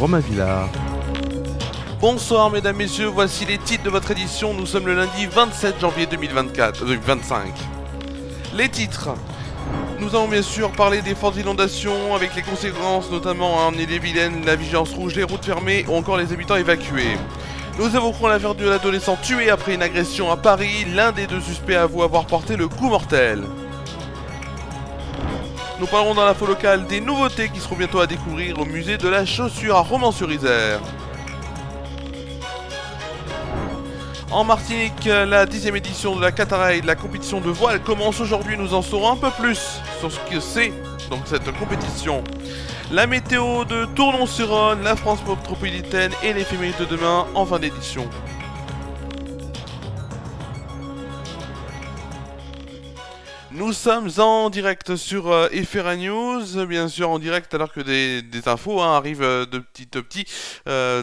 Romain Villard. Bonsoir mesdames, messieurs, voici les titres de votre édition. Nous sommes le lundi 27 janvier 2025. Les titres. Nous allons bien sûr parler des fortes inondations avec les conséquences, notamment en Ille-et-Vilaine, la vigilance rouge, les routes fermées ou encore les habitants évacués. Nous évoquerons l'affaire de l'adolescent tué après une agression à Paris. L'un des deux suspects avoue avoir porté le coup mortel. Nous parlerons dans l'info locale des nouveautés qui seront bientôt à découvrir au musée de la chaussure à Romans-sur-Isère. En Martinique, la 10e édition de la Cataraï, de la compétition de voile, commence aujourd'hui. Nous en saurons un peu plus sur ce que c'est donc cette compétition. La météo de Tournon-sur-Rhône, la France métropolitaine et l'éphéméride de demain en fin d'édition. Nous sommes en direct sur Efera News, bien sûr en direct alors que des infos arrivent de petit à petit,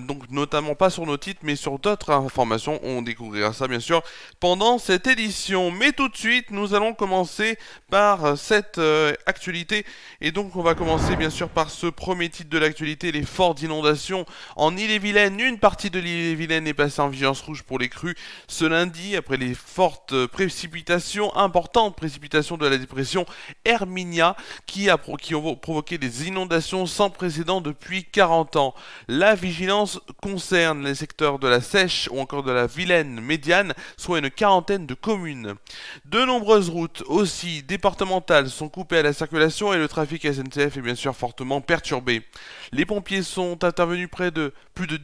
donc notamment pas sur nos titres mais sur d'autres informations. On découvrira ça bien sûr pendant cette édition. Mais tout de suite nous allons commencer par cette actualité et donc on va commencer bien sûr par ce premier titre de l'actualité, les fortes inondations en Ille-et-Vilaine. Une partie de l'Ille-et-Vilaine est passée en vigilance rouge pour les crues ce lundi après les fortes précipitations, importantes précipitations de la dépression Herminia qui ont provoqué des inondations sans précédent depuis 40 ans. La vigilance concerne les secteurs de la Seiche ou encore de la Vilaine médiane, soit une quarantaine de communes. De nombreuses routes aussi départementales sont coupées à la circulation et le trafic SNCF est bien sûr fortement perturbé. Les pompiers sont intervenus près de plus de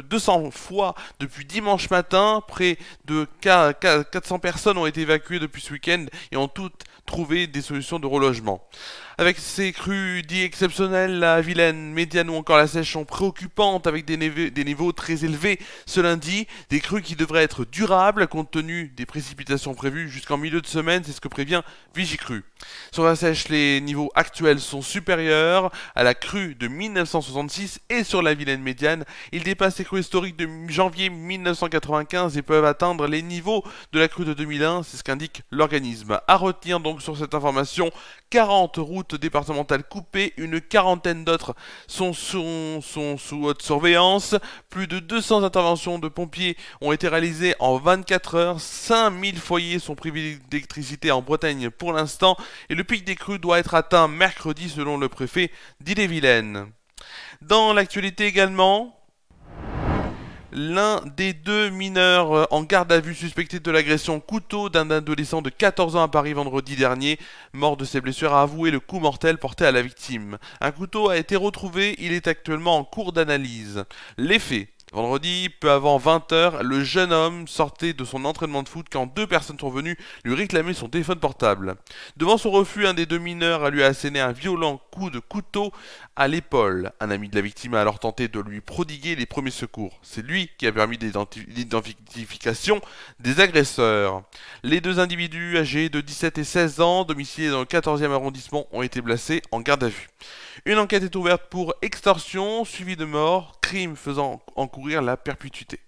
200 fois depuis dimanche matin. Près de 400 personnes ont été évacuées depuis ce week-end et ont toutes trouvé des solutions de relogement. Avec ces crues dits exceptionnelles, la Vilaine médiane ou encore la Seiche sont préoccupantes avec des niveaux très élevés ce lundi. Des crues qui devraient être durables compte tenu des précipitations prévues jusqu'en milieu de semaine, c'est ce que prévient Vigicru. Sur la Seiche, les niveaux actuels sont supérieurs à la crue de 1966 et sur la Vilaine médiane, ils dépassent les crues historiques de janvier 1995 et peuvent atteindre les niveaux de la crue de 2001, c'est ce qu'indique l'organisme. À retenir donc sur cette information, 40 routes départementales coupées, une quarantaine d'autres sont sous haute surveillance. Plus de 200 interventions de pompiers ont été réalisées en 24 heures. 5000 foyers sont privés d'électricité en Bretagne pour l'instant et le pic des crues doit être atteint mercredi selon le préfet d'Ille-et-Vilaine. Dans l'actualité également, l'un des deux mineurs en garde à vue suspecté de l'agression couteau d'un adolescent de 14 ans à Paris vendredi dernier, mort de ses blessures, a avoué le coup mortel porté à la victime. Un couteau a été retrouvé, il est actuellement en cours d'analyse. Les faits. Vendredi, peu avant 20h, le jeune homme sortait de son entraînement de foot quand deux personnes sont venues lui réclamer son téléphone portable. Devant son refus, un des deux mineurs lui a asséné un violent coup de couteau à l'épaule. Un ami de la victime a alors tenté de lui prodiguer les premiers secours. C'est lui qui a permis l'identification des agresseurs. Les deux individus âgés de 17 et 16 ans, domiciliés dans le 14e arrondissement, ont été placés en garde à vue. Une enquête est ouverte pour extorsion, suivie de mort, crime faisant encourir la perpétuité.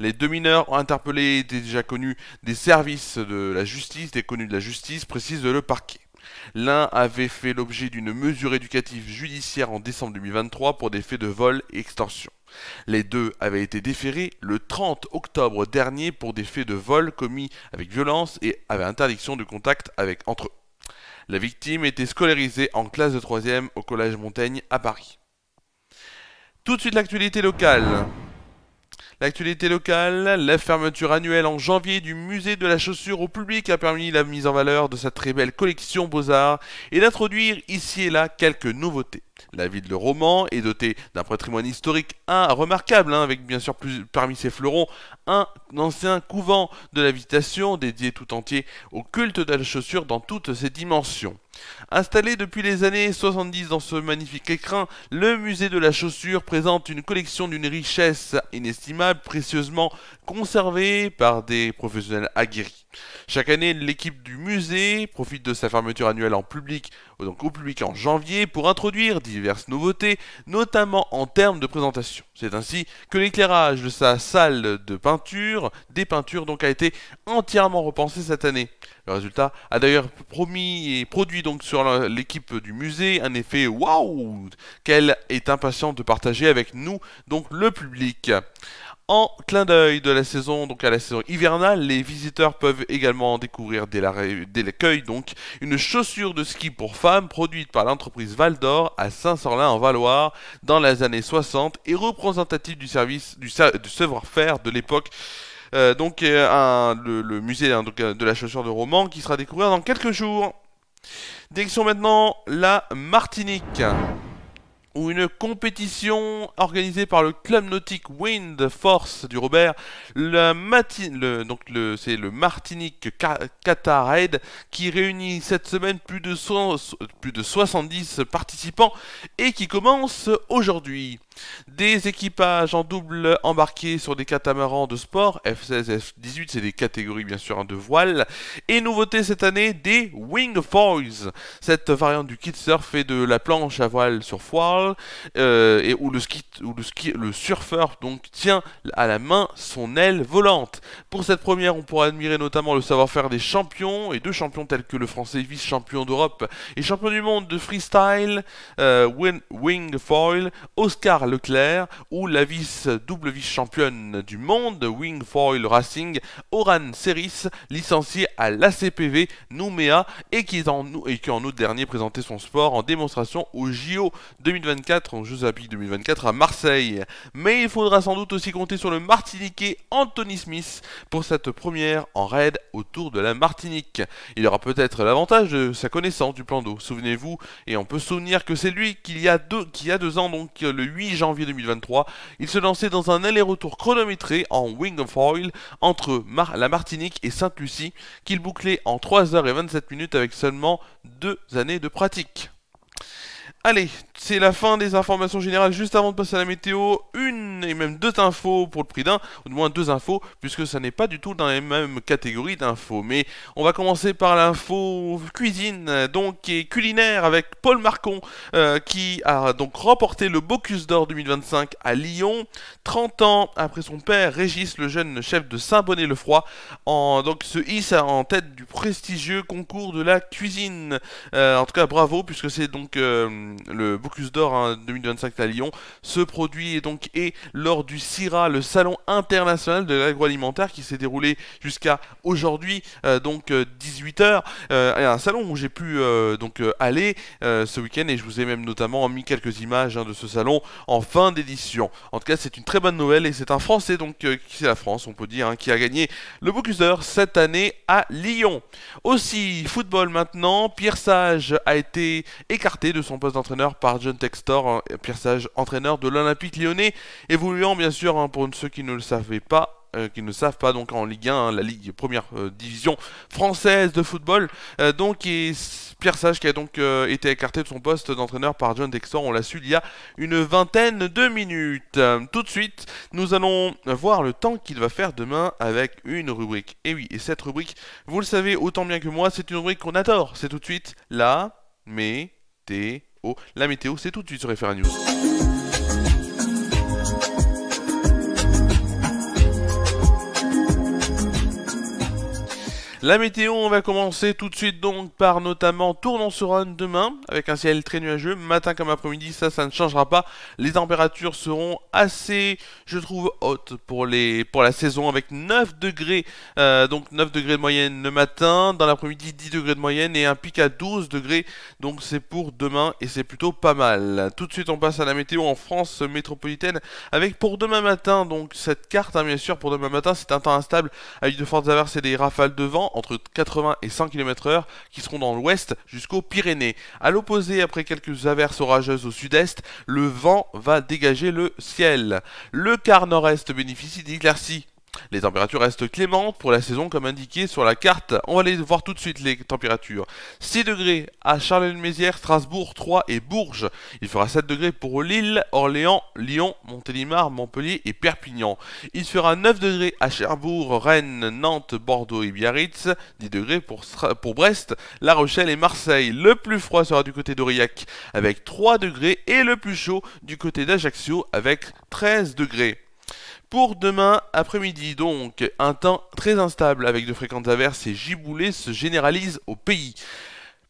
Les deux mineurs interpellés étaient déjà connus des services de la justice, précise le parquet. L'un avait fait l'objet d'une mesure éducative judiciaire en décembre 2023 pour des faits de vol et extorsion. Les deux avaient été déférés le 30 octobre dernier pour des faits de vol commis avec violence et avaient interdiction de contact entre eux. La victime était scolarisée en classe de 3e au collège Montaigne à Paris. Tout de suite l'actualité locale. L'actualité locale, la fermeture annuelle en janvier du musée de la chaussure au public a permis la mise en valeur de sa très belle collection Beaux-Arts et d'introduire ici et là quelques nouveautés. La ville de Romans est dotée d'un patrimoine historique remarquable, avec bien sûr parmi ses fleurons un ancien couvent de la Visitation dédié tout entier au culte de la chaussure dans toutes ses dimensions. Installé depuis les années 70 dans ce magnifique écrin, le musée de la chaussure présente une collection d'une richesse inestimable, précieusement conservée par des professionnels aguerris. Chaque année, l'équipe du musée profite de sa fermeture annuelle en public, donc au public en janvier, pour introduire diverses nouveautés, notamment en termes de présentation. C'est ainsi que l'éclairage de sa salle de peinture, des peintures donc, a été entièrement repensé cette année. Le résultat a d'ailleurs promis et produit donc sur l'équipe du musée un effet waouh qu'elle est impatiente de partager avec nous, donc le public. En clin d'œil de la saison, donc à la saison hivernale, les visiteurs peuvent également découvrir dès l'accueil donc une chaussure de ski pour femmes produite par l'entreprise Val d'Or à Saint-Sorlin-en-Valois dans les années 60 et représentative du savoir-faire de l'époque. Le musée hein, de la chaussure de Romans qui sera découvert dans quelques jours. Direction maintenant la Martinique, où une compétition organisée par le club nautique Wind Force du Robert, c'est le Martinique Qatar Raid, qui réunit cette semaine plus de 70 participants et qui commence aujourd'hui. Des équipages en double embarqués sur des catamarans de sport, F16 et F18, c'est des catégories bien sûr de voile, et nouveauté cette année, des Wing Foils. Cette variante du kitesurf est de la planche à voile sur foile, et où le surfeur donc tient à la main son aile volante. Pour cette première, on pourra admirer notamment le savoir-faire des champions, et deux champions tels que le français vice-champion d'Europe et champion du monde de freestyle, Wing Foil, Oscar Leclerc, ou la double vice-championne du monde Wing Foil Racing, Oran Seris, licencié à l'ACPV Nouméa et qui en août dernier présentait son sport en démonstration au JO 2024, aux Jeux Olympiques 2024 à Marseille. Mais il faudra sans doute aussi compter sur le Martiniquais Anthony Smith pour cette première en raid autour de la Martinique. Il aura peut-être l'avantage de sa connaissance du plan d'eau, souvenez-vous, et on peut se souvenir que c'est lui qui y a 2 ans, donc le 8 janvier 2023, il se lançait dans un aller-retour chronométré en Wing of Foil entre la Martinique et Sainte-Lucie, qu'il bouclait en 3h27 avec seulement 2 années de pratique. Allez, c'est la fin des informations générales. Juste avant de passer à la météo, une et même 2 infos pour le prix d'un, ou du moins 2 infos, puisque ça n'est pas du tout dans les mêmes catégories d'infos. Mais on va commencer par l'info cuisine, donc et culinaire, avec Paul Marcon, qui a donc remporté le Bocuse d'Or 2025 à Lyon, 30 ans après son père Régis, le jeune chef de Saint-Bonnet-le-Froid, donc se hisse en tête du prestigieux concours de la cuisine. En tout cas, bravo, puisque c'est donc le Bocuse d'Or 2025 à Lyon. Ce produit est lors du CIRA, le salon international de l'agroalimentaire, qui s'est déroulé jusqu'à aujourd'hui, 18h. Un salon où j'ai pu aller ce week-end, et je vous ai même notamment mis quelques images de ce salon en fin d'édition. En tout cas, c'est une très bonne nouvelle, et c'est un Français, c'est la France, on peut dire, qui a gagné le Bocuse d'Or cette année à Lyon. Aussi, football maintenant, Pierre Sage a été écarté de son poste d'entraîneur par John Textor, Pierre Sage, entraîneur de l'Olympique Lyonnais, évoluant bien sûr, pour ceux qui ne le savaient pas, donc en Ligue 1, la Ligue première division française de football. Pierre Sage qui a donc été écarté de son poste d'entraîneur par John Textor, on l'a su il y a une vingtaine de minutes. Tout de suite, nous allons voir le temps qu'il va faire demain avec une rubrique. Et oui, et cette rubrique, vous le savez autant bien que moi, c'est une rubrique qu'on adore. C'est tout de suite la météo. La météo, c'est tout de suite sur FR News. La météo, on va commencer tout de suite donc par notamment Tournon-sur-Rhône demain, avec un ciel très nuageux, matin comme après-midi, ça ne changera pas. Les températures seront assez, je trouve, hautes pour la saison, avec 9 degrés, donc 9 degrés de moyenne le matin, dans l'après-midi 10 degrés de moyenne et un pic à 12 degrés, donc c'est pour demain et c'est plutôt pas mal. Tout de suite on passe à la météo en France métropolitaine, avec pour demain matin, donc cette carte, bien sûr, pour demain matin, c'est un temps instable, avec de fortes averses et des rafales de vent, entre 80 et 100 km/h, qui seront dans l'ouest jusqu'aux Pyrénées. À l'opposé, après quelques averses orageuses au sud-est, le vent va dégager le ciel. Le quart nord-est bénéficie d'éclaircies. Les températures restent clémentes pour la saison comme indiqué sur la carte. On va aller voir tout de suite les températures. 6 degrés à Charleville-Mézières, Strasbourg, Troyes et Bourges. Il fera 7 degrés pour Lille, Orléans, Lyon, Montélimar, Montpellier et Perpignan. Il fera 9 degrés à Cherbourg, Rennes, Nantes, Bordeaux et Biarritz. 10 degrés pour Brest, La Rochelle et Marseille. Le plus froid sera du côté d'Aurillac avec 3 degrés et le plus chaud du côté d'Ajaccio avec 13 degrés. Pour demain après-midi, donc, un temps très instable avec de fréquentes averses et giboulées se généralisent au pays.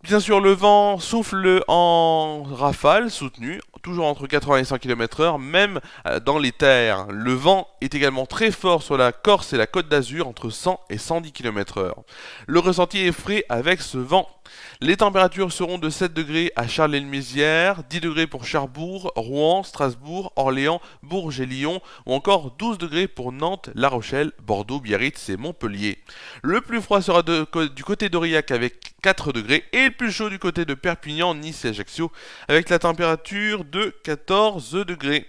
Bien sûr, le vent souffle en rafale soutenue, toujours entre 80 et 100 km/h, même dans les terres. Le vent est également très fort sur la Corse et la Côte d'Azur, entre 100 et 110 km/h. Le ressenti est frais avec ce vent. Les températures seront de 7 degrés à Charles-et-Mézières, 10 degrés pour Cherbourg, Rouen, Strasbourg, Orléans, Bourges et Lyon, ou encore 12 degrés pour Nantes, La Rochelle, Bordeaux, Biarritz et Montpellier. Le plus froid sera du côté d'Aurillac avec 4 degrés et le plus chaud du côté de Perpignan, Nice et Ajaccio avec la température de 14 degrés.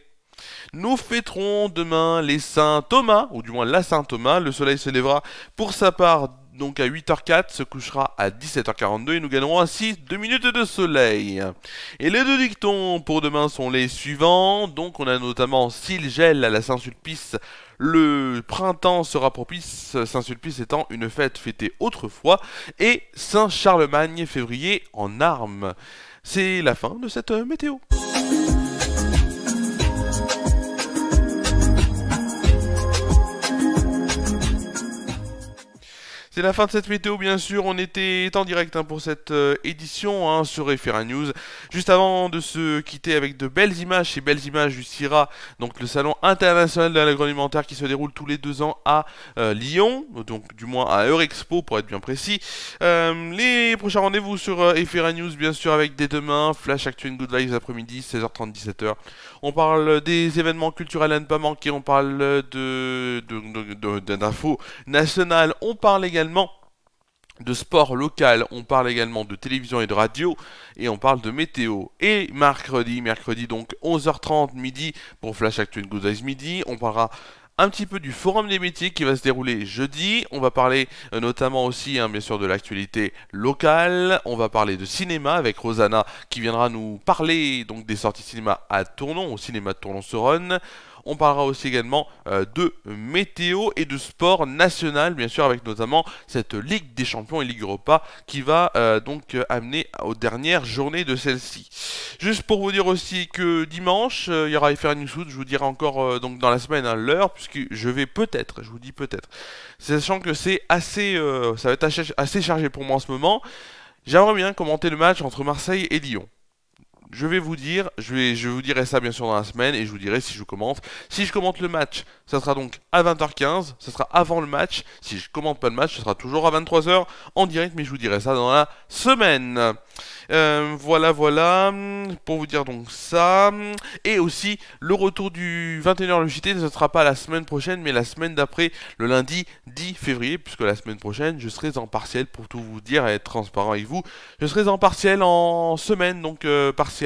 Nous fêterons demain les Saint Thomas, ou du moins la Saint Thomas. Le soleil se lèvera pour sa part donc à 8h04, se couchera à 17h42 et nous gagnerons ainsi 2 minutes de soleil. Et les deux dictons pour demain sont les suivants. Donc on a notamment s'il gèle à la Saint-Sulpice, le printemps sera propice, Saint-Sulpice étant une fête fêtée autrefois, et Saint-Charlemagne, février en armes. C'est la fin de cette météo. C'est la fin de cette météo, bien sûr. On était en direct pour cette édition sur Efera News. Juste avant de se quitter avec de belles images, ces belles images du CIRA, donc le salon international de l'agroalimentaire qui se déroule tous les 2 ans à Lyon, donc du moins à Eurexpo pour être bien précis. Les prochains rendez-vous sur Efera News, bien sûr, avec dès demain, Flash Actu and Good Vibes après-midi, 16h30, 17h. On parle des événements culturels à ne pas manquer, on parle d'infos nationales, on parle également de sport local, on parle également de télévision et de radio, et on parle de météo. Et mercredi donc 11h30 midi pour Flash Actu and Good Vibes midi, on parlera un petit peu du forum des métiers qui va se dérouler jeudi. On va parler notamment aussi bien sûr de l'actualité locale. On va parler de cinéma avec Rosanna qui viendra nous parler donc des sorties cinéma à Tournon, au cinéma de Tournon-sur-Rhône. On parlera aussi également de météo et de sport national, bien sûr, avec notamment cette Ligue des Champions et Ligue Europa qui va donc amener aux dernières journées de celle-ci. Juste pour vous dire aussi que dimanche, il y aura Efera News Food, je vous dirai encore donc dans la semaine l'heure, puisque je vais peut-être, je vous dis peut-être, sachant que c'est assez, ça va être assez chargé pour moi en ce moment, j'aimerais bien commenter le match entre Marseille et Lyon. Je vais vous dire, je vous dirai ça bien sûr dans la semaine et je vous dirai si je commente. Si je commente le match, ça sera donc à 20h15, ça sera avant le match. Si je commente pas le match, ça sera toujours à 23h en direct, mais je vous dirai ça dans la semaine. Voilà, pour vous dire donc ça. Et aussi, le retour du 21h le JT ne sera pas la semaine prochaine, mais la semaine d'après, le lundi 10 février, puisque la semaine prochaine, je serai en partiel, pour tout vous dire et être transparent avec vous. Je serai en partiel en semaine, donc partiel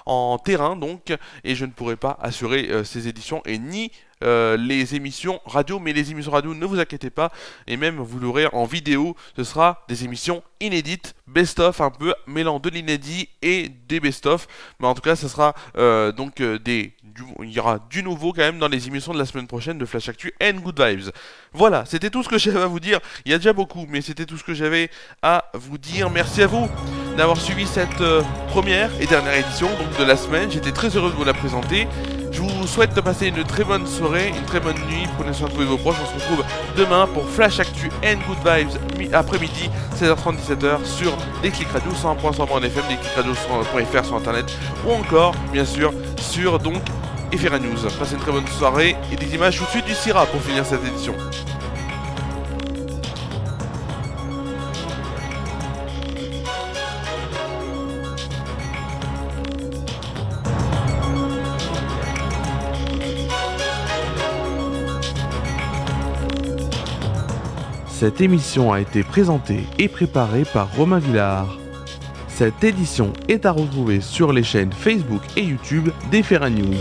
en terrain, donc, et je ne pourrai pas assurer ces éditions et ni les émissions radio, mais les émissions radio, ne vous inquiétez pas, et même vous l'aurez en vidéo, ce sera des émissions inédites, best-of, un peu mêlant de l'inédit et des best-of, mais en tout cas, ce sera il y aura du nouveau quand même dans les émissions de la semaine prochaine de Flash Actu and Good Vibes. Voilà, c'était tout ce que j'avais à vous dire, il y a déjà beaucoup, mais c'était tout ce que j'avais à vous dire. Merci à vous d'avoir suivi cette première et dernière édition donc, de la semaine, j'étais très heureux de vous la présenter. Je vous souhaite de passer une très bonne soirée, une très bonne nuit, prenez soin de vous et vos proches, on se retrouve demain pour Flash Actu and Good Vibes après-midi, 16h30, 17h sur Déclic Radio, 101.1 en FM, déclicradio.fr sur internet, ou encore, bien sûr, sur donc Efera News. Passez une très bonne soirée et des images tout de suite du CIRA pour finir cette édition. Cette émission a été présentée et préparée par Romain Villard. Cette édition est à retrouver sur les chaînes Facebook et YouTube d'Efera News.